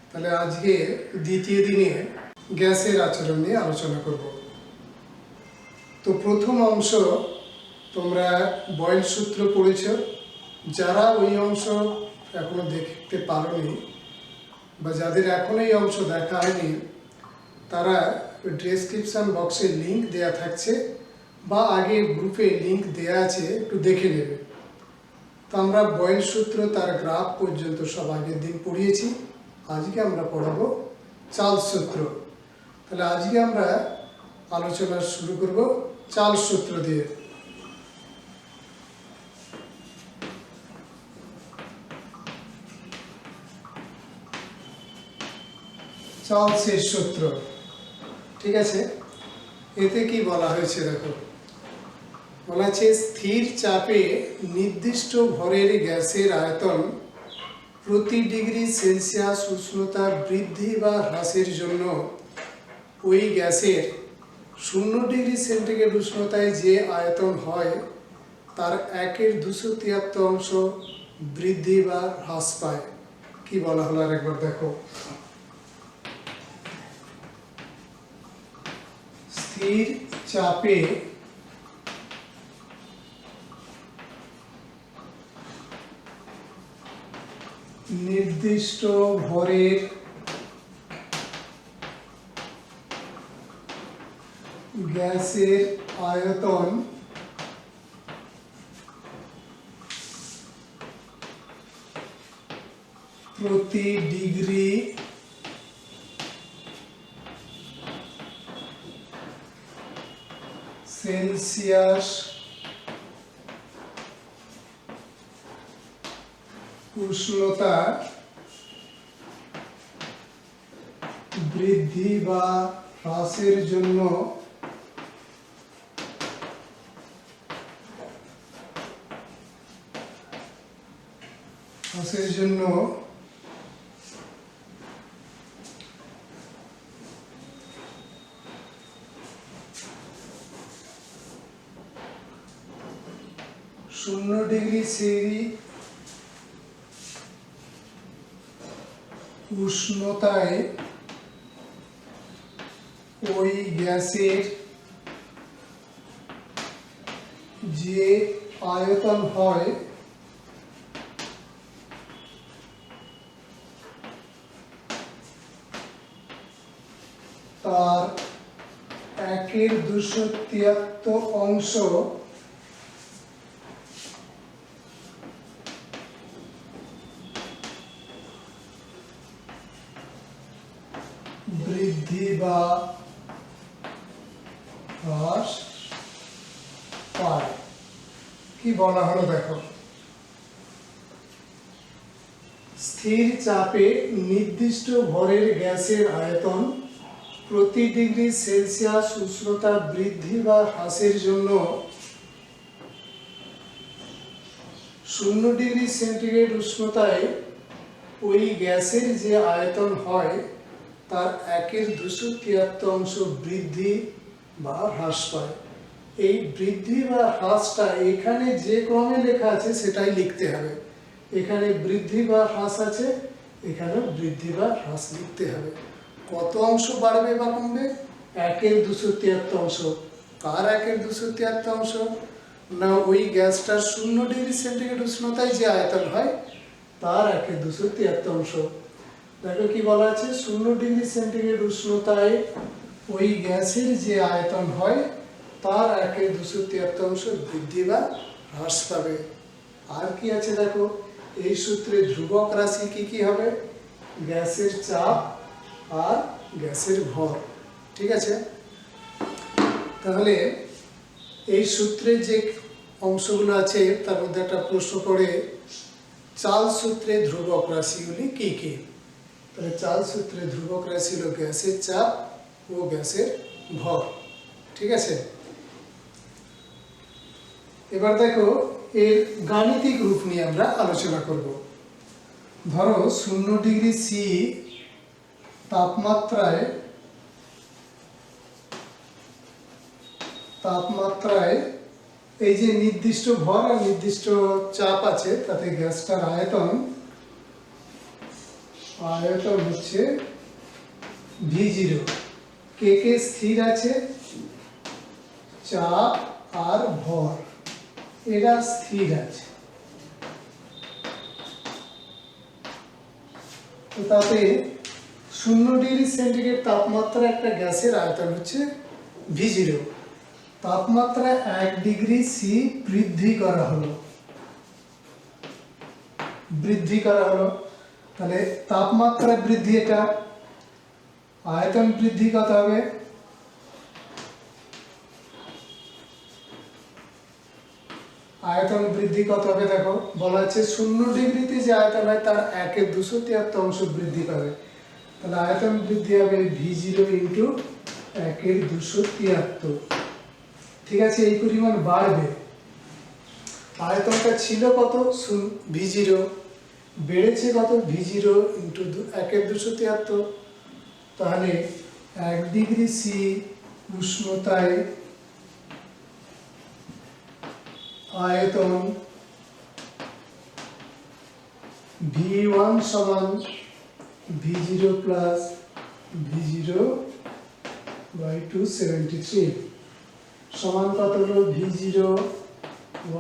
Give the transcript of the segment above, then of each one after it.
তাহলে আজকে দ্বিতীয় দিনে গ্যাসের আচরণ নিয়ে আলোচনা করব। তো প্রথম অংশ তোমরা বয়েল সূত্র পড়েছ। যারা ওই অংশ এখনো দেখতে পারোনি বা যাদের এখনো এই অংশ দেখা হয়নি, তারা ডেসক্রিপশন বক্সে লিঙ্ক দেয়া থাকছে বা আগে গ্রুপে লিঙ্ক দেয়া আছে, একটু দেখে নেবে। তো আমরা বয়েল সূত্র তার গ্রাফ পর্যন্ত সব আগের দিন পড়িয়েছি। আজকে আমরা পড়াবো চার্লস সূত্র। তাহলে আজকে আমরা আলোচনা শুরু করব চার্লস সূত্র দিয়ে। চার্লসের সূত্র, ঠিক আছে। এতে কি বলা হয়েছে দেখো, বলা আছে স্থির চাপে নির্দিষ্ট ভরের গ্যাসের আয়তন প্রতি ডিগ্রি সেলসিয়াস উষ্ণতা বৃদ্ধি বা হ্রাসের জন্য ওই গ্যাসের 0 ডিগ্রি সেন্টিগ্রেড উষ্ণতায় যে আয়তন হয় তার 1/273 বৃদ্ধি বা হ্রাস পায়। কি বলা হলো আরেকবার দেখো, স্থির চাপে নির্দিষ্ট ভরের গ্যাসের আয়তন প্রতি ডিগ্রি সেলসিয়াস উষ্ণতা বৃদ্ধি বা হ্রাসের জন্য শূন্য ডিগ্রি সেরি উষ্ণতায় ওই গ্যাসের যে আয়তন হয় তার 1/273 বৃদ্ধি বা হ্রাস পায়। কি বলা হলো দেখো, স্থির চাপে নির্দিষ্ট ভরের গ্যাসের আয়তন প্রতি ডিগ্রি সেলসিয়াস উষ্ণতা বৃদ্ধি বা হ্রাসের জন্য 0 ডিগ্রি সেন্টিগ্রেড উষ্ণতায় ওই গ্যাসের যে আয়তন হয় তার 1/273 বৃদ্ধি বা হ্রাস পায়। এই বৃদ্ধি বা হ্রাসটা এখানে যে ক্রমে লেখা আছে সেটাই লিখতে হবে। এখানে বৃদ্ধি বা হ্রাস আছে, এখানে বৃদ্ধি বা হ্রাস লিখতে হবে। কত অংশ বাড়বে বা কমবে? 1/273। কার 1/273? না, ওই গ্যাসটার 0 ডিগ্রি সেন্টিগ্রেড উষ্ণতায় যে আয়তন হয় তার 1/273। দেখো কি বলা আছে, 0 ডিগ্রি সেন্টিগ্রেড উষ্ণতায় ওই গ্যাসের যে আয়তন হয় তার 1/273 বৃদ্ধি বা হ্রাস পাবে। আর কি আছে দেখো, এই সূত্রে ধ্রুবক রাশি কি কি হবে? গ্যাসের চাপ আর গ্যাসের ভর, ঠিক আছে। তাহলে এই সূত্রে যে অংশগুলো আছে তার মধ্যে একটা প্রশ্ন পড়ে, চার্লস সূত্রে ধ্রুবক রাশিগুলি কি কি? তাহলে চার্লস সূত্রে ধ্রুবক রাশি হলো গ্যাসের চাপ ও গ্যাসের ভর, ঠিক আছে। এবার দেখো এর গাণিতিক রূপ নিয়ে আমরা আলোচনা করব। ধরো 0 ডিগ্রি সি তাপমাত্রায় এই যে নির্দিষ্ট ভর আর নির্দিষ্ট চাপ আছে, তাতে গ্যাসটার আয়তন আয়তন হচ্ছে V0, কে কে স্থির আছে, চাপ আর ভর এরা স্থির আছে। তো তাতে 0°C তাপমাত্রা একটা গ্যাসের আয়তন হচ্ছে V0, তাপমাত্রা 1°C বৃদ্ধি করা হলো, তাহলে তাপমাত্রা বৃদ্ধি, এটা আয়তন বৃদ্ধি কত হবে, আয়তন বৃদ্ধি কত হবে দেখো বলা আছে 0°তে যে আয়তন হয় তার 1/273 বৃদ্ধি পাবে, তাহলে আয়তন বৃদ্ধি হবে V0 ইন্টু 1/273। ঠিক আছে, এই পরিমাণ বাড়বে। আয়তনটা ছিল কত V0, বেড়েছে কত V0 ইন্টু 1/273, তাহলে 1°C উষ্ণতায় আয়তন V1 সমান V0 প্লাস V0/273 সমান কত হলো V0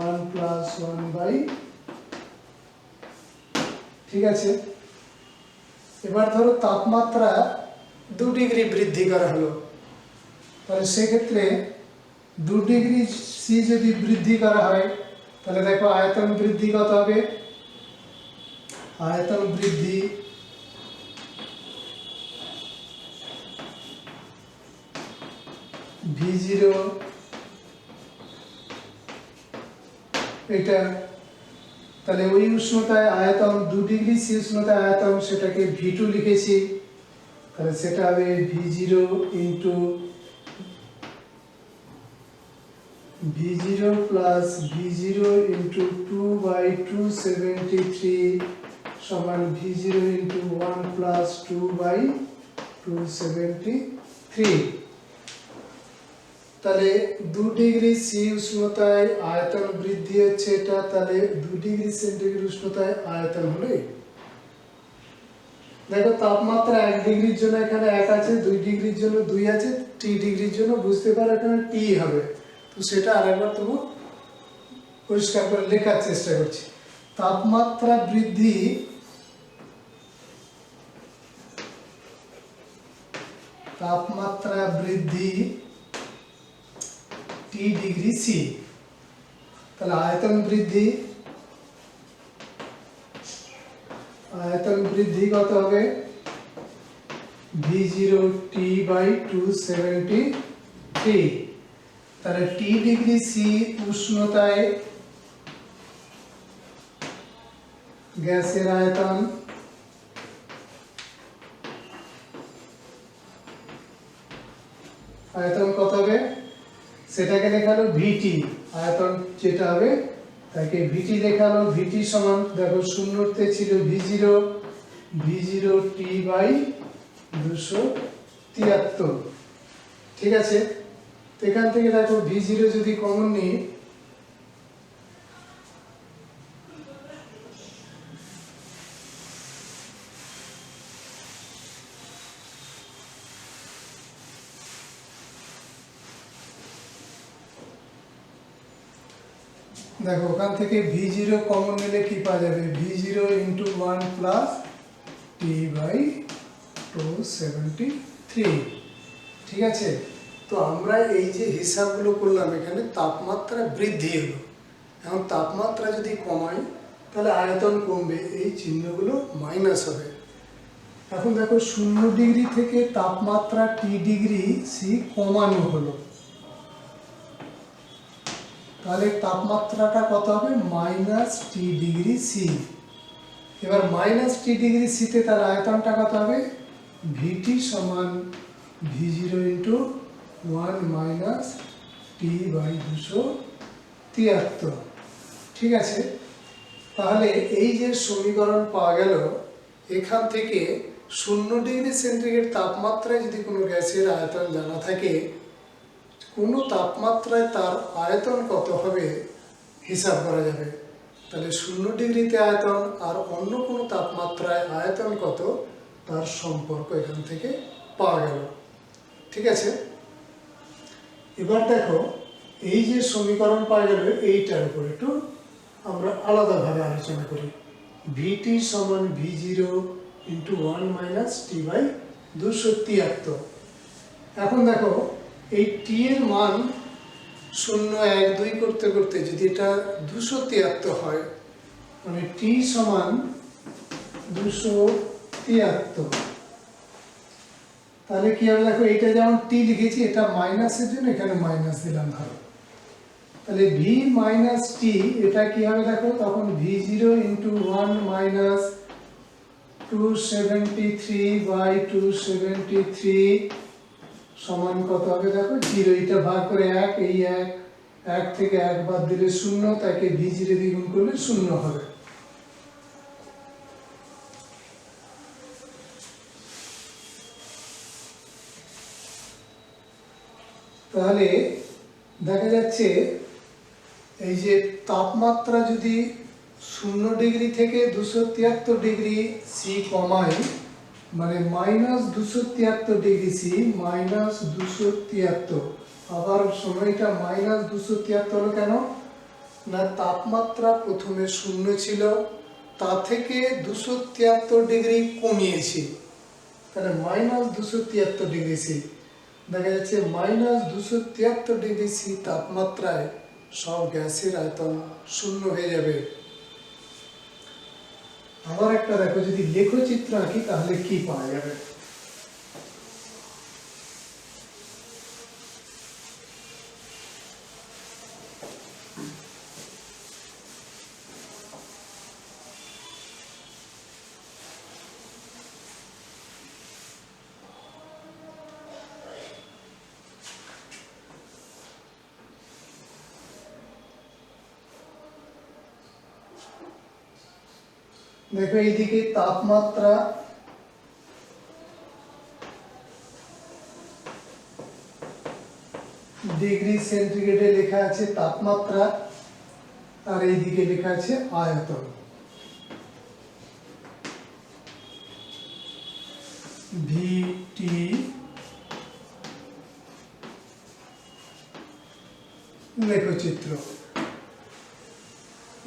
1 প্লাস 1/, ঠিক আছে। এবার ধরো তাপমাত্রা 2° বৃদ্ধি করা হলো, তাহলে সেক্ষেত্রে 2°C যদি বৃদ্ধি করা হয় তাহলে দেখো আয়তন বৃদ্ধি কত হবে, আয়তন বৃদ্ধি V0 এটা, তাহলে ওই উষ্ণতায় আয়তন 2°C উষ্ণতায় আয়তন সেটাকে V2 লিখেছি, তাহলে সেটা হবে V0 into V0 plus V0 into 2/273 সমান V0 ইন্টু 1 প্লাস 2/273। তাহলে 2°C উষ্ণতায় আয়তন বৃদ্ধি হচ্ছে এটা, তাহলে 2°C উষ্ণতায় আয়তন হলে দেখো তাপমাত্রা 1°র জন্য এখানে 1 আছে, 2°র জন্য 2 আছে, T°র জন্য বুঝতে পারো এখানে T হবে। তো সেটা আরেকবার তুমি পরিষ্কার করে লেখার চেষ্টা করছি। তাপমাত্রা বৃদ্ধি T°C, তাহলে আয়তন বৃদ্ধি কত হবে V0 T/273, তাহলে T°C উষ্ণতায় গ্যাসের আয়তন কত হবে সেটাকে লেখালো VT, আয়তন যেটা হবে তাকে VT লেখালো। VT সমান দেখো শূন্যতে ছিল V0 T/273, ঠিক আছে। তো এখান থেকে দেখো V0 যদি কমন নিই দেখো ওখান থেকে V0 কমন নিলে কি পাওয়া যাবে V0 ইন্টু 1 প্লাস T/273, ঠিক আছে। তো আমরা এই যে হিসাবগুলো করলাম এখানে তাপমাত্রা বৃদ্ধি হলো, এখন তাপমাত্রা যদি কমাই তাহলে আয়তন কমবে, এই চিহ্নগুলো মাইনাস হবে। এখন দেখো 0° থেকে তাপমাত্রা T°C কমানো হলো, তাহলে তাপমাত্রাটা কত হবে -T°C। এবার -T°C তে তার আয়তনটা কত হবে VT সমান V0 ইন্টু 1 মাইনাস T/273, ঠিক আছে। তাহলে এই যে সমীকরণ পাওয়া গেল, এখান থেকে 0°C তাপমাত্রায় যদি কোনো গ্যাসের আয়তন জানা থাকে, কোনো তাপমাত্রায় তার আয়তন কত হবে হিসাব করা যাবে। তাহলে 0 ডিগ্রিতে আয়তন আর অন্য কোনো তাপমাত্রায় আয়তন কত তার সম্পর্ক এখান থেকে পাওয়া গেল। ঠিক আছে, এবার দেখো এই যে সমীকরণ পাওয়া গেল এইটার উপর একটু আমরা আলাদাভাবে আলোচনা করি। ভিটি সমান V0 into 1 minus T by 273। এখন দেখো এই টি এর মান 0, 1, 2 করতে করতে যদি এটা 273 হয়, মানে টি সমান 273, তাহলে কি হবে দেখো, এটা যেমন টি লিখেছি এটা মাইনাসের জন্য এখানে মাইনাস দিলাম ধরো, তাহলে ভি মাইনাস টি এটা কি হবে দেখো, তখন V0 ইন্টু 1 মাইনাস 273 বাই 273 সমান কত হবে দেখো 0। এটা ভাগ করে 1, এই 1 থেকে 1 বাদ দিলে 0, তাকে V0 দিয়ে গুণ করলে 0 হবে। তাহলে দেখা যাচ্ছে এই যে তাপমাত্রা যদি 0 ডিগ্রি থেকে 273 ডিগ্রি সি কমাই, মানে মাইনাস 273 ডিগ্রি সি, মাইনাস 273, আবার সময়টা মাইনাস 273 হলো কেন না, তাপমাত্রা প্রথমে 0 ছিল, তা থেকে 273 ডিগ্রি কমিয়েছি, তাহলে মাইনাস 273 ডিগ্রি সি। দেখা যাচ্ছে মাইনাস 273 ডিগ্রি সি তাপমাত্রায় সব গ্যাসের আয়তন 0 হয়ে যাবে। আবার একটা দেখো, যদি লেখচিত্র আঁকি তাহলে কি পাওয়া যাবে। দেখো এইদিকে তাপমাত্রা ডিগ্রি সেন্টিগ্রেডে লেখা আছে তাপমাত্রা, আর এইদিকে লেখা আছে আয়তন। ভিটি লেখচিত্র।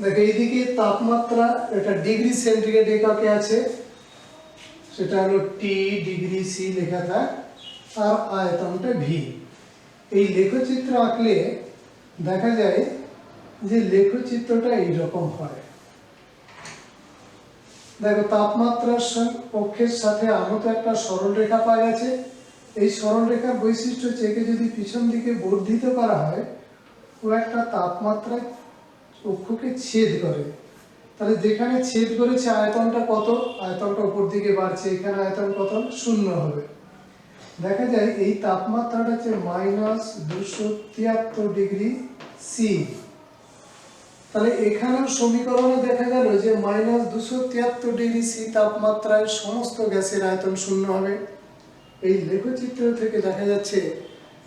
দেখো এইদিকে তাপমাত্রা, এটা ডিগ্রি সেন্টিগ্রেড এককে আছে, সেটা হলো টি ডিগ্রি সি লেখা থাক, আর আয়তনটা ভি। এই লেখচিত্র আঁকলে দেখা যায় যে লেখচিত্রটা এইরকম হয়। দেখো তাপমাত্রার অক্ষের সাথে আনত একটা সরলরেখা পাওয়া গেছে। এই সরলরেখার বৈশিষ্ট্য হচ্ছে একে যদি পিছন দিকে বর্ধিত করা হয়, ও একটা তাপমাত্রা অক্ষকে ছেদ করে, তাহলে যেখানে ছেদ করেছে আয়তনটা কত, আয়তনটা উপর দিকে বাড়ছে, এখানে আয়তন কত 0 হবে। দেখা যায় এই তাপমাত্রাটা হচ্ছে মাইনাস 273 ডিগ্রি সি। তাহলে এখানেও সমীকরণে দেখা গেল যে মাইনাস 273 ডিগ্রি সি তাপমাত্রায় সমস্ত গ্যাসের আয়তন 0 হবে। এই লেখচিত্র থেকে দেখা যাচ্ছে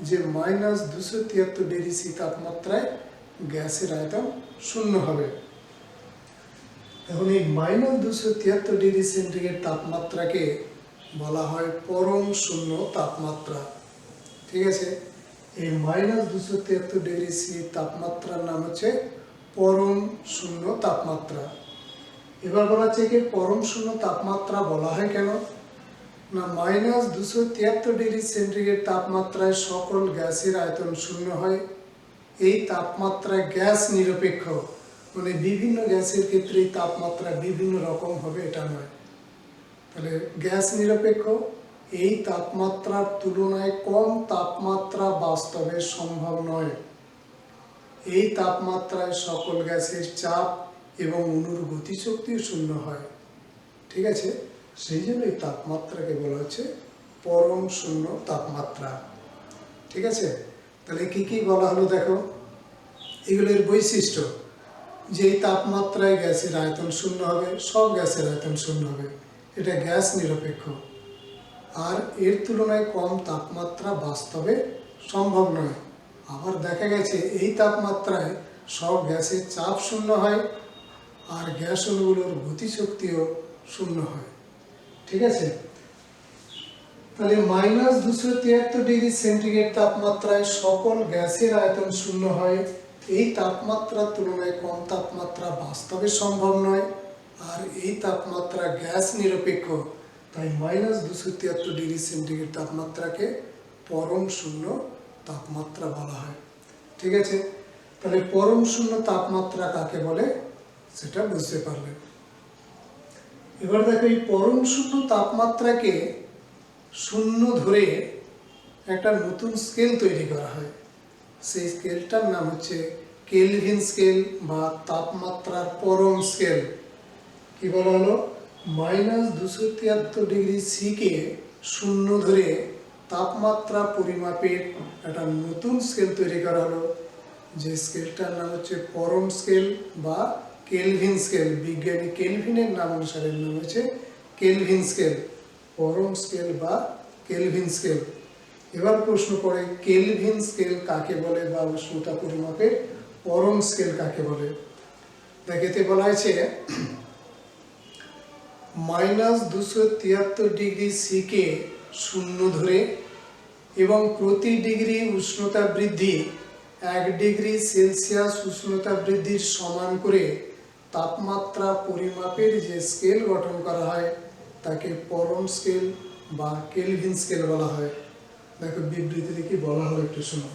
যে মাইনাস 273 ডিগ্রি সি তাপমাত্রায় গ্যাসের আয়তন 0 হবে। এখন এই মাইনাস 273 ডিগ্রি সেন্টিগ্রেড তাপমাত্রাকে বলা হয় পরম শূন্য তাপমাত্রা। ঠিক আছে, এই মাইনাস 273 ডিগ্রি সি তাপমাত্রার নাম হচ্ছে পরম শূন্য তাপমাত্রা। এবার বলা হচ্ছে কি পরম শূন্য তাপমাত্রা বলা হয় কেন না, মাইনাস 273 ডিগ্রি সেন্টিগ্রেড তাপমাত্রায় সকল গ্যাসের আয়তন 0 হয়। এই তাপমাত্রা গ্যাস নিরপেক্ষ, মানে বিভিন্ন গ্যাসের ক্ষেত্রে তাপমাত্রা বিভিন্ন রকম হবে এটা নয়। তাহলে গ্যাস নিরপেক্ষ, এই তাপমাত্রার তুলনায় কম তাপমাত্রা বাস্তবে সম্ভব নয়। এই তাপমাত্রায় সকল গ্যাসের চাপ এবং অণুর গতিশক্তিও 0 হয়। ঠিক আছে, সেই জন্য এই তাপমাত্রাকে বলা হচ্ছে পরম শূন্য তাপমাত্রা। ঠিক আছে, তাহলে কি কি বলা হলো দেখো, এগুলোর বৈশিষ্ট্য যে এই তাপমাত্রায় গ্যাসের আয়তন 0 হবে, সব গ্যাসের আয়তন 0 হবে, এটা গ্যাস নিরপেক্ষ। আর এর তুলনায় কম তাপমাত্রা বাস্তবে সম্ভব নয়। আবার দেখা গেছে এই তাপমাত্রায় সব গ্যাসের চাপ 0 হয়, আর গ্যাস অণুগুলোর গতিশক্তিও শূন্য হয়। ঠিক আছে, তাহলে -273 ডিগ্রি সেন্টিগ্রেড তাপমাত্রায় সকল গ্যাসের আয়তন শূন্য হয়। এই তাপমাত্রার তুলনায় কম তাপমাত্রা বাস্তবে সম্ভব নয়, আর এই তাপমাত্রা গ্যাস নিরপেক্ষ, তাই -273 ডিগ্রি সেন্টিগ্রেড তাপমাত্রাকে পরম শূন্য তাপমাত্রা বলা হয়। ঠিক আছে, তাহলে পরম শূন্য তাপমাত্রা কাকে বলে সেটা বুঝতে পারলেন। এবার দেখো, এই পরম শূন্য তাপমাত্রাকে শূন্য ধরে একটা নতুন স্কেল তৈরি করা হয়। সেই স্কেলটার নাম হচ্ছে কেলভিন স্কেল বা তাপমাত্রার পরম স্কেল। কি বলা হলো, -273 ডিগ্রি সি কে শূন্য ধরে তাপমাত্রা পরিমাপের একটা নতুন স্কেল তৈরি করা হলো, যে স্কেলটার নাম হচ্ছে পরম স্কেল বা কেলভিন স্কেল। বিজ্ঞানী কেলভিনের নাম অনুসারে নাম হচ্ছে কেলভিন স্কেল, পরম স্কেল বা কেলভিন স্কেল। এবার প্রশ্ন পড়ে, কেলভিন স্কেল কাকে বলে বা উষ্ণতা পরিমাপের পরম স্কেল কাকে বলে? দেখতে বলা হয়েছে -273 ডিগ্রি সি কে শূন্য ধরে এবং প্রতি ডিগ্রি উষ্ণতা বৃদ্ধি 1 ডিগ্রি সেলসিয়াস উষ্ণতা বৃদ্ধির সমান করে তাপমাত্রা পরিমাপের যে স্কেল গঠন করা হয় তাকে পরম স্কেল বা কেলভিন স্কেল বলা হয়। দেখো বিবৃতিতে কি বলা হলো একটু শোনো।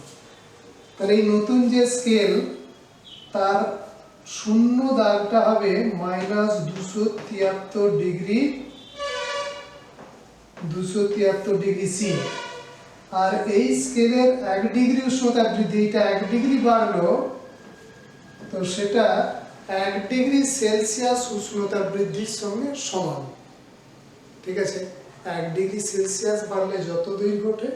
তাহলে এই নতুন যে স্কেল, তার শূন্য দাগটা হবে -273 ডিগ্রি সি, আর এই স্কেলের 1 ডিগ্রি উষ্ণতা বৃদ্ধি, এটা 1 ডিগ্রি বাড়লো, তো সেটা 1 ডিগ্রি সেলসিয়াস উষ্ণতা বৃদ্ধির সঙ্গে সমান। ঠিক আছে, 1 ডিগ্রি সেলসিয়াস বাড়লে যত দৈর্ঘ্য ঘটে,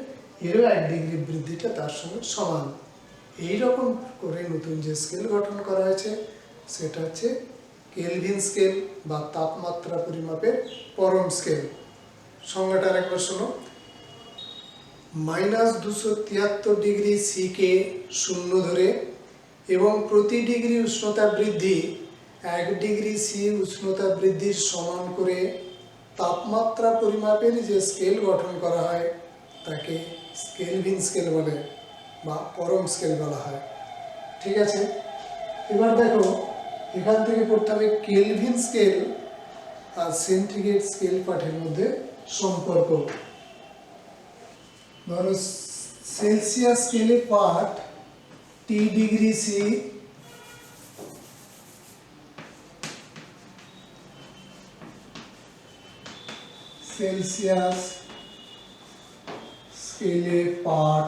এরও 1 ডিগ্রি বৃদ্ধিটা তার সঙ্গে সমান। এইরকম করে নতুন যে স্কেল গঠন করা হয়েছে সেটা হচ্ছে কেলভিন স্কেল বা তাপমাত্রা পরিমাপের পরম স্কেল। সংজ্ঞাটা আরেকবার শোনো। -273 ডিগ্রি সি কে শূন্য ধরে এবং প্রতি ডিগ্রি উষ্ণতা বৃদ্ধি 1 ডিগ্রি সি উষ্ণতা বৃদ্ধির সমান করে তাপমাত্রা পরিমাপের যে স্কেল গঠন করা হয় তাকে কেলভিন স্কেল বলে বা পরম স্কেল বলা হয়। ঠিক আছে, এবার দেখো এখান থেকে পড়তে হবে কেলভিন স্কেল আর সেন্টিগ্রেড স্কেল পাঠের মধ্যে সম্পর্ক। ধরো সেলসিয়াস স্কেলে পাঠ টি ডিগ্রি সি, সেলসিয়াস স্কেলে পাঠ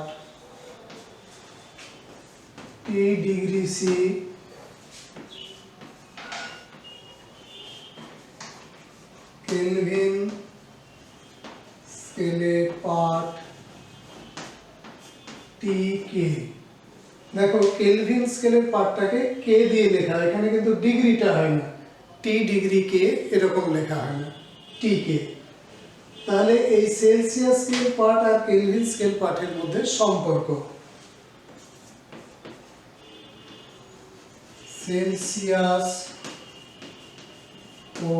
টি ডিগ্রি সি, কেলভিন স্কেলে পাঠ টি কে। দেখো কেলভিন স্কেলের পাঠটাকে কে দিয়ে লেখা হয়, এখানে কিন্তু ডিগ্রিটা হয় না, টি ডিগ্রি কে এরকম লেখা হয় না, টি কে। তাহলে এই সেলসিয়াস স্কেল পাঠ আর কেলভিন স্কেল পাঠের মধ্যে সম্পর্ক, সেলসিয়াস ও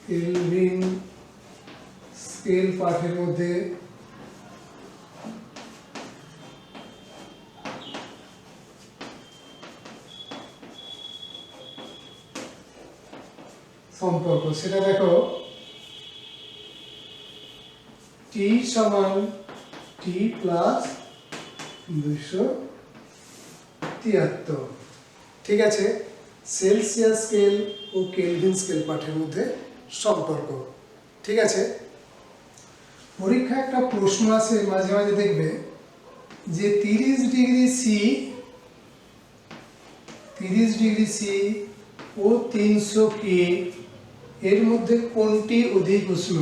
কেলভিন স্কেল পাঠের মধ্যে সম্পর্ক, সেটা দেখো টি সমান টি প্লাস 273। ঠিক আছে, সেলসিয়াস স্কেল ও কেলভিন স্কেল পাঠের মধ্যে সম্পর্ক। ঠিক আছে, পরীক্ষা একটা প্রশ্ন আছে মাঝে মাঝে দেখবে যে 30 ডিগ্রি সি ও 300 কে এর মধ্যে কোনটি অধিক উষ্ণ?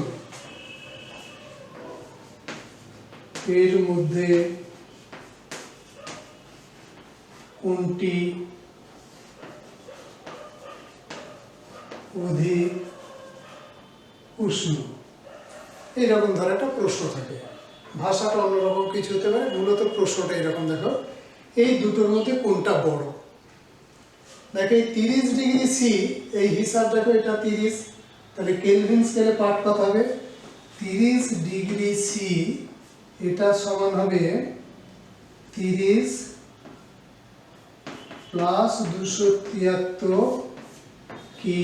এর মধ্যে কোনটি অধিক উষ্ণ? এইরকম ধরে একটা প্রশ্ন থাকে, ভাষাটা অন্যরকম কিছু হতে পারে, মূলত প্রশ্নটা এরকম। দেখো এই দুটোর মধ্যে কোনটা বড়, দেখো এই 30 ডিগ্রি সি, এই হিসাব দেখো এটা 30, তাহলে কেলভিন স্কেলে পার্ট কত হবে? 30 ডিগ্রি সি এটা সমান হবে 30 প্লাস 273 কে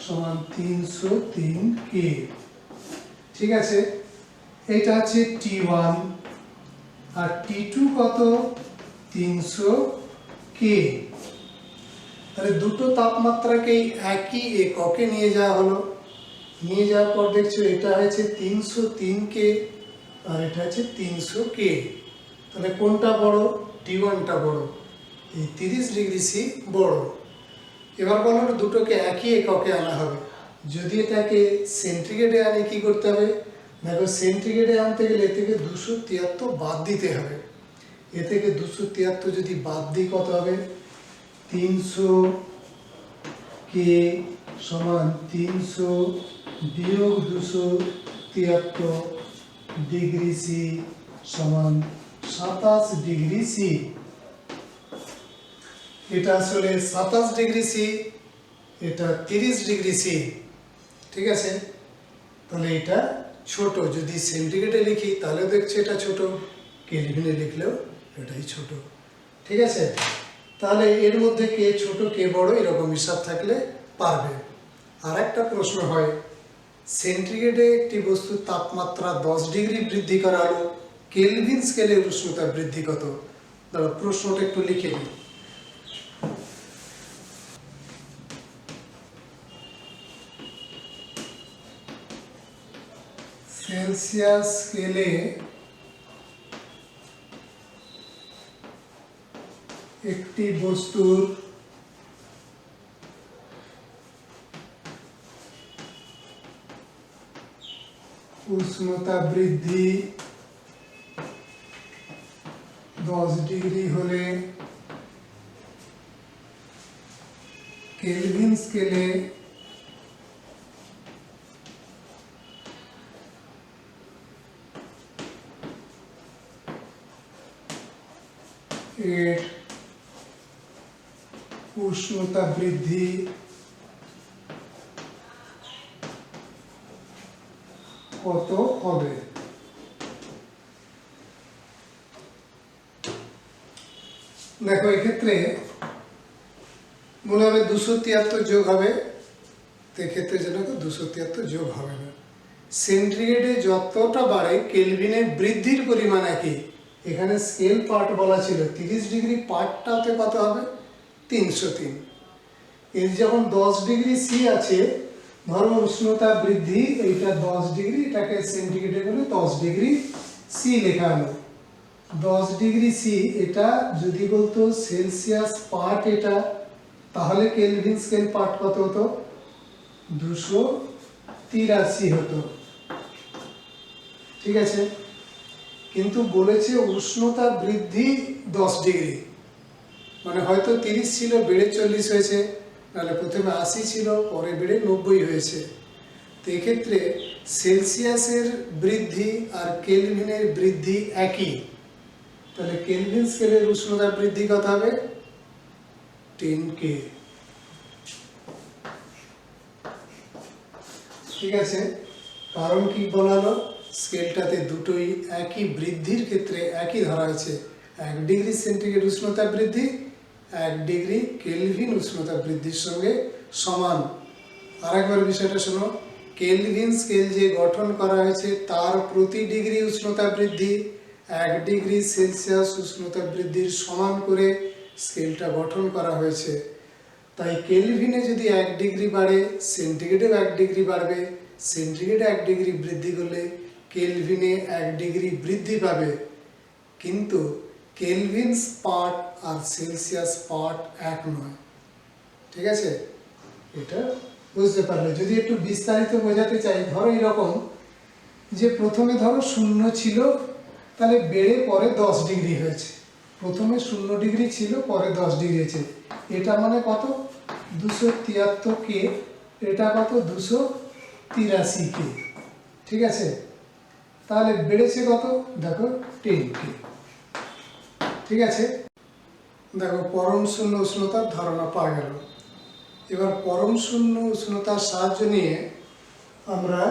সমান 303 কে। ঠিক আছে, এটা হচ্ছে T1 আর T2 কত? 300 কে। তাহলে দুটো তাপমাত্রাকেই একই এককে নিয়ে যাওয়া হলো। নিয়ে যাওয়ার পর দেখছো এটা হচ্ছে 303 কে আর এটা হচ্ছে 300 কে। তাহলে কোনটা বড়? T1টা বড়, এই 30 ডিগ্রি সি বড়। এবার বলো দুটোকে একই এককে আনা হবে। যদি এটাকে সেন্টিগ্রেডে আনে কি করতে হবে? দেখো সেন্টিগ্রেডে আনতে গেলে এ থেকে 273 বাদ দিতে হবে। এ থেকে 273 যদি বাদ দিই কত হবে? 300 কে সমান 300 বিয়োগ 273 ডিগ্রি সি সমান 27 ডিগ্রি সি। এটা আসলে 27 ডিগ্রি সি, এটা 30 ডিগ্রি সি। ঠিক আছে, তাহলে এটা ছোট। যদি সেন্টিগ্রেডে লিখি তাহলে দেখছি এটা ছোট, কেলভিনে লিখলেও এটাই ছোট। ঠিক আছে, তাহলে এর মধ্যে কে ছোট কে বড় এরকম হিসাব থাকলে পারবে। আর একটা প্রশ্ন হয়, সেন্টিগ্রেডে একটি বস্তুর তাপমাত্রা 10 ডিগ্রি বৃদ্ধি করা হলো, কেলভিন স্কেলে উষ্ণতা বৃদ্ধি কত? দাঁড়া প্রশ্নটা একটু লিখে দিই। সেলসিয়াস স্কেলে একটি বস্তুর উষ্ণতা বৃদ্ধি 10 ডিগ্রি হলে কেলভিন স্কেলে এর উষ্ণতা বৃদ্ধি কত হবে? দেখো এক্ষেত্রে মনে হবে 273 যোগ হবে, তো এক্ষেত্রে যেন 273 যোগ হবে না। সেন্টিগ্রেডে যতটা বাড়ে কেলভিনে বৃদ্ধির পরিমাণ একই। এখানে স্কেল পার্ট বলা ছিল 30 ডিগ্রি, পার্টটাতে কত হবে? 303। এর যখন 10 ডিগ্রি সি আছে, ধরো উষ্ণতা বৃদ্ধি এইটা 10 ডিগ্রি, এটাকে সেন্টিগ্রেডে করে 10 ডিগ্রি সি লেখা হলো। 10 ডিগ্রি সি এটা যদি বলতো সেলসিয়াস পার্ট এটা, তাহলে কেলভিন স্কেল পার্ট কত হতো? 283 হতো। ঠিক আছে, কিন্তু বলেছে উষ্ণতা বৃদ্ধি 10 ডিগ্রি, মানে হয়তো 30 ছিল বেড়ে 40 হয়েছে, নাহলে প্রথমে 80 ছিল পরে বেড়ে 90 হয়েছে। তো এক্ষেত্রে সেলসিয়াসের বৃদ্ধি আর কেলভিনের বৃদ্ধি একই, তাহলে কেলভিন স্কেলের উষ্ণতা বৃদ্ধি কত হবে? 10 কে। ঠিক আছে, কারণ কি বলা হলো? স্কেলটাতে দুটোই একই বৃদ্ধির ক্ষেত্রে একই ধরা হয়েছে, 1 ডিগ্রি সেন্টিগ্রেড উষ্ণতা বৃদ্ধি 1 ডিগ্রি কেলভিন উষ্ণতা বৃদ্ধির সঙ্গে সমান। আরেকবার বিষয়টা শোনো, কেলভিন স্কেল যে গঠন করা হয়েছে তার প্রতি ডিগ্রি উষ্ণতা বৃদ্ধি 1 ডিগ্রি সেলসিয়াস উষ্ণতা বৃদ্ধির সমান করে স্কেলটা গঠন করা হয়েছে। তাই কেলভিনে যদি 1 ডিগ্রি বাড়ে সেন্টিগ্রেডেও 1 ডিগ্রি বাড়বে, সেন্টিগ্রেডে 1 ডিগ্রি বৃদ্ধি করলে কেলভিনে 1 ডিগ্রি বৃদ্ধি পাবে। কিন্তু কেলভিনস পার্ট আর সেলসিয়াস পার্ট এক নয়। ঠিক আছে, এটা বুঝতে পারলে। যদি একটু বিস্তারিত বোঝাতে চাই, ধরো এরকম যে প্রথমে ধরো 0 ছিল, তাহলে বেড়ে পরে 10 ডিগ্রি হয়েছে। প্রথমে 0 ডিগ্রি ছিল, পরে 10 ডিগ্রি হয়েছে। এটা মানে কত? 273 কে, এটা কত? 283 কে। ঠিক আছে, তাহলে বেড়েছে কত? দেখো 10 কে। ঠিক আছে, দেখো পরম শূন্য উষ্ণতার ধারণা পাওয়া গেল। এবার পরম শূন্য উষ্ণতার সাহায্য নিয়ে আমরা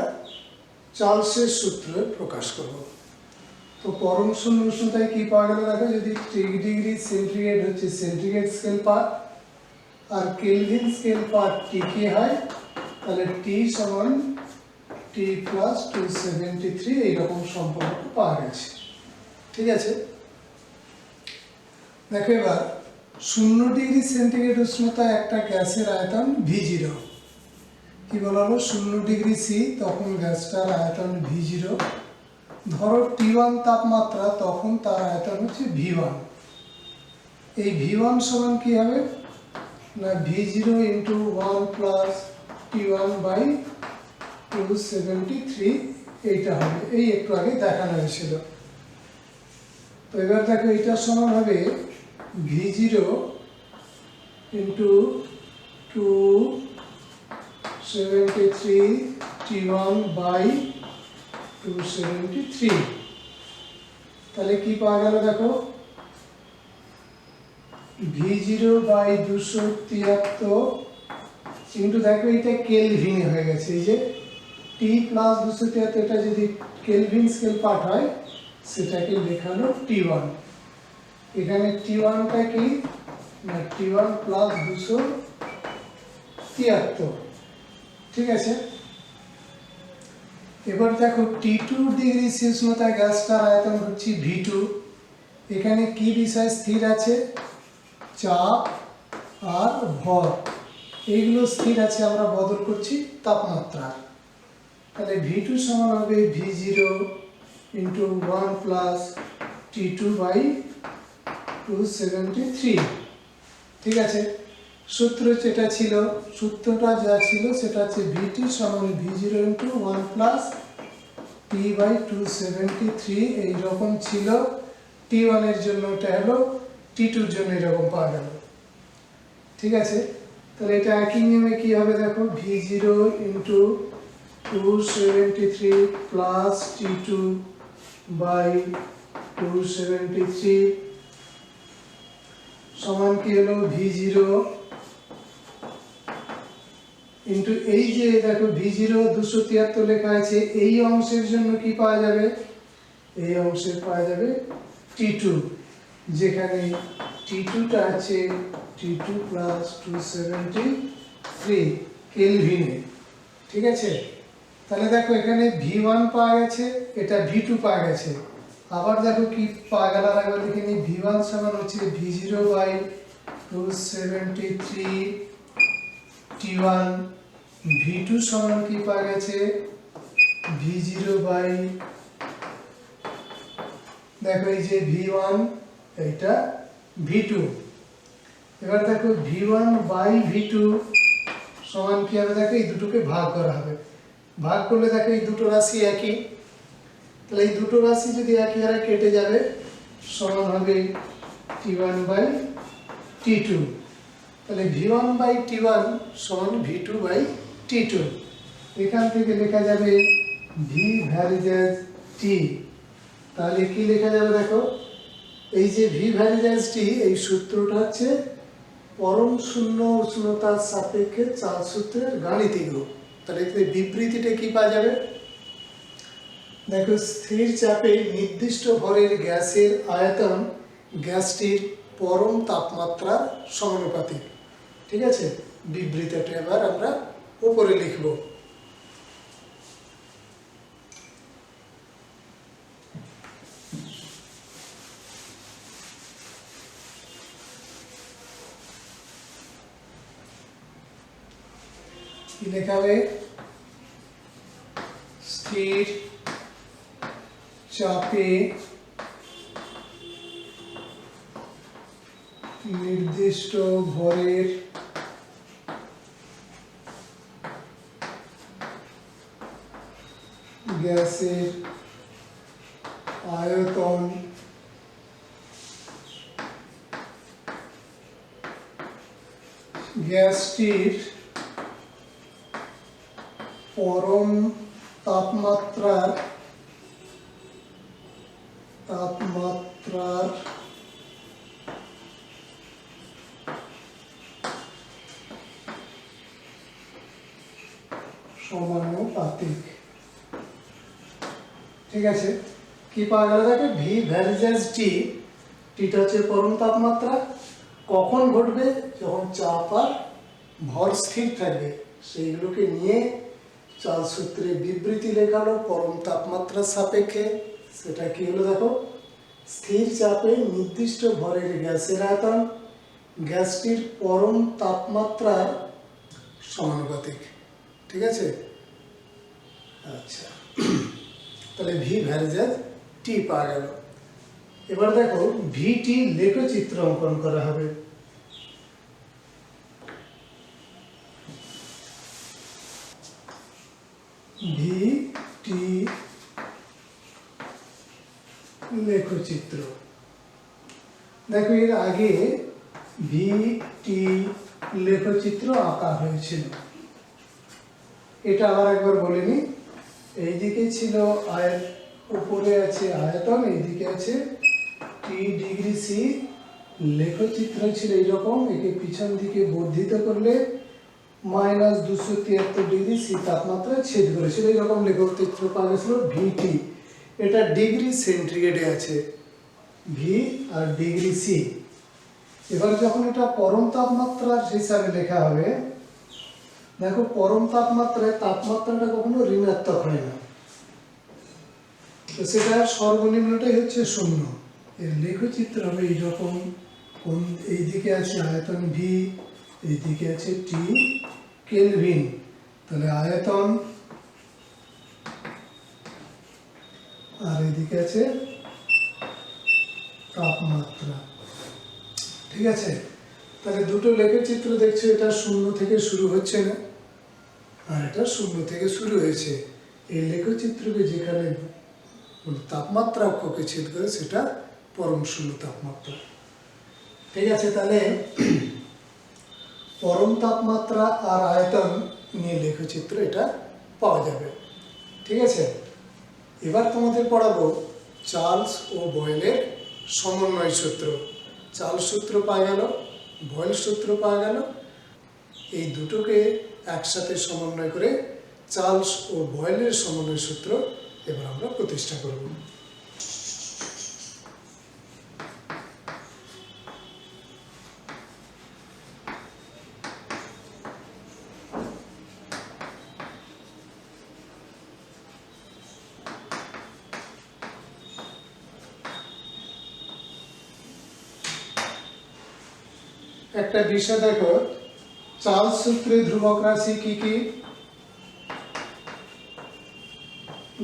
চার্লসের সূত্র প্রকাশ করব। তো পরম শূন্য উষ্ণতায় কি পাওয়া গেল দেখো, যদি 3 ডিগ্রি সেন্টিগ্রেড হচ্ছে সেন্টিগ্রেড স্কেল পার্ট আর কেলভিন স্কেল পার্ট টিকে হয়, তাহলে টি সমান টি প্লাস 273 এইরকম সম্পর্ক পাওয়া গেছে। ঠিক আছে, দেখো এবার 0 ডিগ্রি সেন্টিগ্রেড উষ্ণতা একটা গ্যাসের আয়তন V0। কি বলা হলো, 0 ডিগ্রি সি তখন গ্যাসটার আয়তন V0। ধরো T1 তাপমাত্রা, তখন তার আয়তন হচ্ছে V1। এই V1 সমান কি হবে না, V0 into 1 plus T1 by 273 এইটা হবে। এই একটু আগে দেখানো হয়েছিল। তো এবার দেখো এটা সমান হবে V0 ইন্টু 273 T1 বাই 273। তাহলে কি পাওয়া গেল দেখো, V0 বাই 273 ইন্টু দেখো এটা কেলভিনে হয়ে গেছে। এই যে T প্লাস 273, এটা যদি কেলভিন স্কেল পার্ট হয় সেটাকে লেখানো T1। এখানে T1টা কি না, T1 প্লাস 273। ঠিক আছে, এবার দেখো T2 ডিগ্রি সি উষ্ণতায় গ্যাসটার আয়তন হচ্ছে V2। এখানে কি বিষয় স্থির আছে, চাপ আর ভর, এইগুলো স্থির আছে, আমরা বদল করছি তাপমাত্রা। তাহলে V2 সমান হবে V0 into 1 plus T2 by 273। ঠিক আছে, সূত্র যেটা ছিল, সূত্রটা যা ছিল সেটা হচ্ছে V2 সমান V0 into 1 plus T by 273 এইরকম ছিল। T1 এর জন্য এটা হলো, T2 এর জন্য এরকম পাওয়া গেল। ঠিক আছে, তাহলে এটা একই নিয়মে কি হবে দেখো, V0 into 273 plus T2 by 273 সমান কি হলো, V0 ইন্টু এই যে দেখো V0 273 লেখা আছে, এই অংশের জন্য কি পাওয়া যাবে, এই অংশে পাওয়া যাবে T2, যেখানে T2টা আছে T2 প্লাস 273 কেলভিনে। ঠিক আছে, তাহলে দেখো এখানে V1 পাওয়া গেছে, এটা V2 পাওয়া গেছে। আবার দেখো কি পাওয়া গেল, একবার লিখে নিই, V1 সমান হচ্ছে V0 বাই 273 T1। V2 সমান কি পাওয়া গেছে, V0 বাই, দেখো এই যে V1 এইটা V2। এবার দেখো V1 বাই V2 সমান কি হবে, দেখো এই দুটোকে ভাগ করা হবে। ভাগ করলে দেখো এই দুটো রাশি একই, তাহলে এই দুটো রাশি যদি একই হারে কেটে যাবে, সমান হবে T1 বাই T2। তাহলে V1 বাই T1 সমান V2 বাই T2। এখান থেকে লেখা যাবে V ভ্যারিজেস T। তাহলে কি লেখা যাবে দেখো, এই যে V ভ্যারিজেস T, এই সূত্রটা হচ্ছে পরম শূন্য উষ্ণতার সাপেক্ষে চার্লস সূত্রের গাণিতিক রূপ। তাহলে বিবৃতিটা কি পাওয়া যাবে দেখো, স্থির চাপে নির্দিষ্ট ভরের গ্যাসের আয়তন গ্যাসটির পরম তাপমাত্রার সমানুপাতিক। ঠিক আছে, বিবৃতিটা এবার আমরা উপরে লিখব। কি লেখা হবে, স্থির চাপে নির্দিষ্ট ভরের গ্যাসের আয়তন গ্যাসটির পরম তাপমাত্রার সমানুপাতিক। ঠিক আছে, কি পাওয়া গেল দেখো, ভি ভার্সেস টি। টিটা হচ্ছে পরম তাপমাত্রা, কখন ঘটবে, যখন চাপ আর ভর স্থির থাকবে। সেইগুলোকে নিয়ে চার্লস সূত্রে বিবৃতি লেখালো পরম তাপমাত্রার সাপেক্ষে। সেটা কি হলো দেখো, স্থির চাপে নির্দিষ্ট ভরের গ্যাসের আয়তন গ্যাসটির পরম তাপমাত্রার সমানুপাতিক। ঠিক আছে, আচ্ছা, তাহলে ভি ভার্সেস টি পাওয়া গেল। এবার দেখো ভিটি লেখচিত্র অঙ্কন করা হবে। ভিটি লেখচিত্র। দেখো এর আগে ভিটি লেখচিত্র আঁকা হয়েছিল। এটা আবার একবার বলে নিই। এইদিকে ছিল উপরে আছে আয়তন, এইদিকে আছে টি ডিগ্রি সি। লেখচিত্র ছিল এইরকম, একে পিছন দিকে বর্ধিত করলে -273 ডিগ্রি সি তাপমাত্রায় ছেদ করেছিল, এইরকম লেখচিত্র পাওয়া গেছিল ভিটি। এটা ডিগ্রি সেন্টিগ্রেডে আছে, ভি আর ডিগ্রি সি। এবার যখন এটা পরম তাপমাত্রার হিসাবে লেখা হবে, দেখো পরম তাপমাত্রায় তাপমাত্রাটা কখনো ঋণাত্মক হয় না, তো সেটার সর্বনিম্নটাই হচ্ছে 0। এর লেখচিত্র হবে এইরকম, কোন এইদিকে আছে আয়তন ভি, এইদিকে আছে টি কেলভিন। তাহলে আয়তন আর এইদিকে আছে তাপমাত্রা। ঠিক আছে, তাহলে দুটো লেখচিত্র দেখছো, এটা 0 থেকে শুরু হচ্ছে না আর এটা 0 থেকে শুরু হয়েছে। এই লেখচিত্রকে যেখানে তাপমাত্রা অক্ষকে ছেদ করে সেটা পরম শূন্য তাপমাত্রা। ঠিক আছে, তাহলে পরম তাপমাত্রা আর আয়তন নিয়ে লেখচিত্র এটা পাওয়া যাবে। ঠিক আছে, এবার তোমাদের পড়াবো চার্লস ও বয়েলের সমন্বয় সূত্র। চার্লস সূত্র পাওয়া গেল, বয়েল সূত্র পাওয়া গেল, এই দুটোকে একসাথে সমন্বয় করে চার্লস ও বয়েলের সমন্বয় সূত্র এবার আমরা প্রতিষ্ঠা করব। একটা বিষয় দেখো, চার্লস সূত্রে ধ্রুবক রাশি কি কি?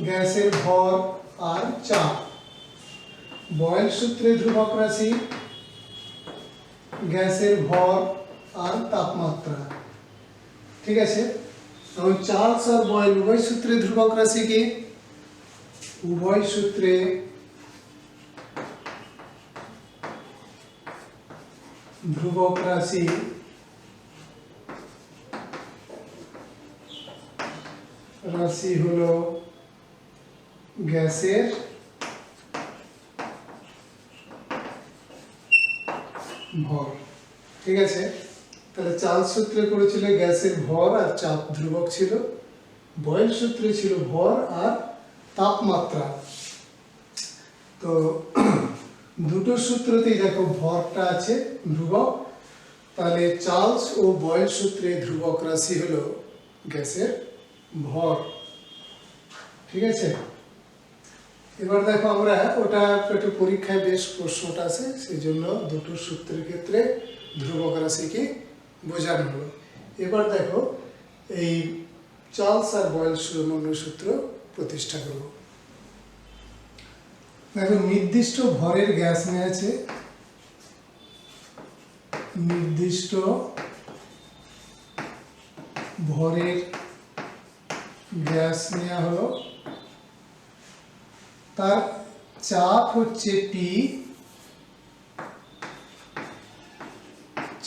গ্যাসের ভর আর চাপ। বয়েল সূত্রে ধ্রুবক রাশি গ্যাসের ভর আর তাপমাত্রা। ঠিক আছে, এবং চার্লস আর বয়েল উভয় সূত্রে ধ্রুবক রাশি কি? উভয় সূত্রে ধ্রুবক রাশি হলো গ্যাসের ভর। ঠিক আছে, তাহলে চার্লস সূত্রে করেছিল গ্যাসের ভর আর চাপ ধ্রুবক ছিল, বয়েল সূত্রে ছিল ভর আর তাপমাত্রা। তো দুটো সূত্রতেই দেখো ভরটা আছে ধ্রুবক, তাহলে চার্লস ও বয়েল সূত্রে ধ্রুবক রাশি হলো গ্যাসের ভর। ঠিক আছে, এবার দেখো আমরা ওটা একটু পরীক্ষায় বেশ প্রশ্নটা আছে, সেই জন্য দুটো সূত্রের ক্ষেত্রে ধ্রুবক রাশিকে বোঝানো হলো। এবার দেখো এই চার্লস আর বয়েল সমন্বয় সূত্র প্রতিষ্ঠা করব। দেখো নির্দিষ্ট ভরের গ্যাস নেওয়া আছে, নির্দিষ্ট ভরের গ্যাস নেওয়া হলো, তার চাপ হচ্ছে পি,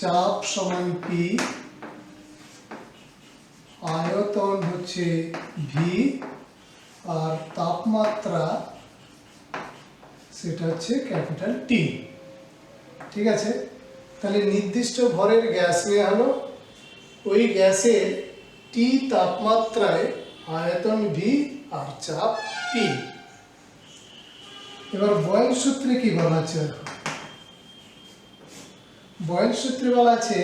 চাপ সমান পি, আয়তন হচ্ছে ভি, আর তাপমাত্রা সেটা হচ্ছে ক্যাপিটাল টি। ঠিক আছে, তাহলে নির্দিষ্ট ভরের গ্যাস নেওয়া হলো, ওই গ্যাসের টি তাপমাত্রায় আয়তন ভি আর চাপ পি। এবার বয়েল সূত্রে কি বলা আছে? বয়েল সূত্রে বলা আছে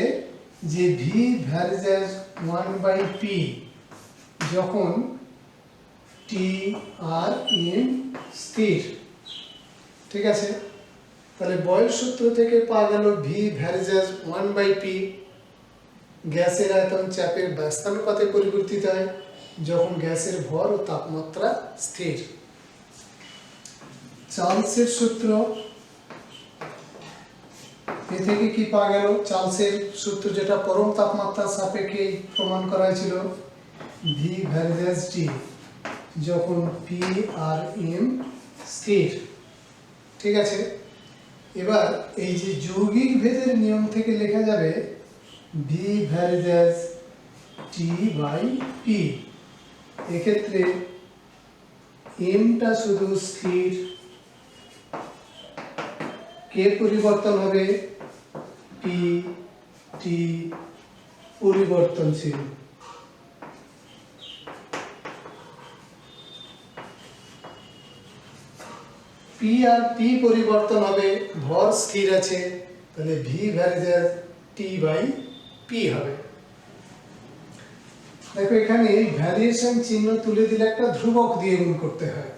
যে ভি ভার্সেস 1/পি যখন টি আর এম স্থির। ঠিক আছে, তাহলে বয়েল সূত্র থেকে পাওয়া গেল ভি ভার্সেস 1/পি গ্যাসের আয়তন চাপের ব্যস্তানুপাতে পরিবর্তিত হয় যখন গ্যাসের ভর ও তাপমাত্রা স্থির। চার্লসের সূত্র, এ থেকে কি পাওয়া গেল? চার্লসের সূত্র যেটা পরম তাপমাত্রার সাপেক্ষে প্রমাণ করা হয়েছিল, ভি ভার্সেস টি যখন পি আর এম স্থির। ঠিক আছে, এবার এই যে যৌগিক ভেদের নিয়ম থেকে লেখা যাবে V versus T by P. এক্ষেত্রে এমটা শুধু স্থির, কে পরিবর্তন হবে, পি টি পরিবর্তনশীল। পি আর পি পরিবর্তন হবে, ভর স্থির আছে, তাহলে V versus T by P হবে। দেখো এখানে ভ্যারিয়েশন চিহ্ন তুলে দিলে একটা ধ্রুবক দিয়ে গুণ করতে হয়,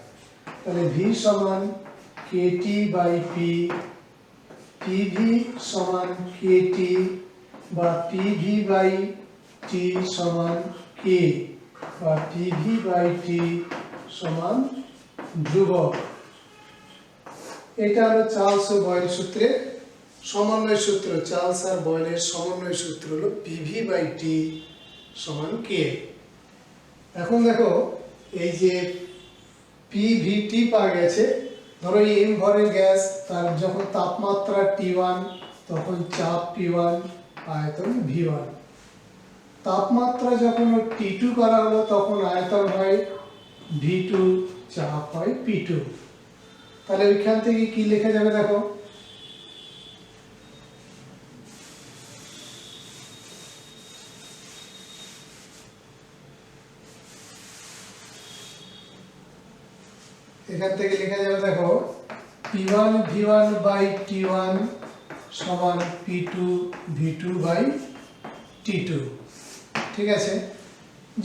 তাহলে ভি সমান কেটি বাই পি, পিভি সমান কেটি বা পিভি বাই টি সমান কে বা পিভি বাই টি সমান ধ্রুবক। এটা হলো চার্লস ও বয়েল সূত্রের সমন্বয় সূত্র। চার্লস আর বয়েলের সমন্বয় সূত্র হলো পিভি বাই টি সমান কে। এখন দেখো এই যে পিভিটি পাওয়া গেছে, ধরো এম ভরের গ্যাস, তার যখন তাপমাত্রা T1 তখন চাপ P1 আয়তন V1। তাপমাত্রা যখন T2 করা হলো তখন আয়তন হয় V2, চাপ হয় P2। তাহলে ওইখান থেকে কি লেখা যাবে দেখো, এখান থেকে লেখা যাবে দেখো P1 V1 বাই T1 সমান P2 V2 বাই T2। ঠিক আছে,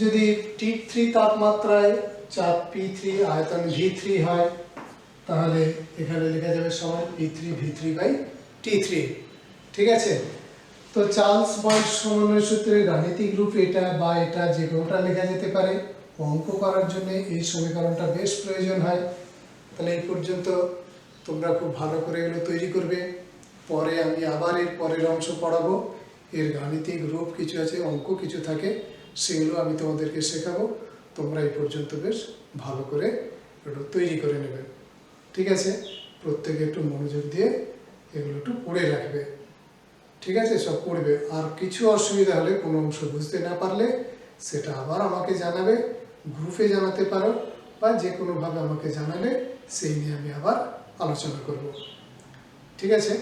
যদি T3 তাপমাত্রায় চাপ P3 আয়তন V3 হয় তাহলে এখানে লেখা যাবে সমান P3 V3 বাই T3। ঠিক আছে, তো চার্লস বয়েল সমন্বয় সূত্রের গাণিতিক রূপ এটা বা এটা যে কোনোটা লেখা যেতে পারে। অঙ্ক করার জন্য এই সমীকরণটা বেশ প্রয়োজন হয়। তাহলে এই পর্যন্ত তোমরা খুব ভালো করে এগুলো তৈরি করবে। পরে আমি আবার এর পরের অংশ পড়াবো, এর গাণিতিক রূপ কিছু আছে, অঙ্ক কিছু থাকে, সেগুলো আমি তোমাদেরকে শেখাবো। তোমরা এই পর্যন্ত বেশ ভালো করে এগুলো তৈরি করে নেবে। ঠিক আছে, প্রত্যেকে একটু মনোযোগ দিয়ে এগুলো একটু পড়ে রাখবে। ঠিক আছে, সব পড়বে। আর কিছু অসুবিধা হলে, কোনো অংশ বুঝতে না পারলে সেটা আবার আমাকে জানাবে, গ্রুপে জানাতে পারো বা যে কোনোভাবে আমাকে জানালে সেই নিয়ে আমি আবার আলোচনা করব। ঠিক আছে।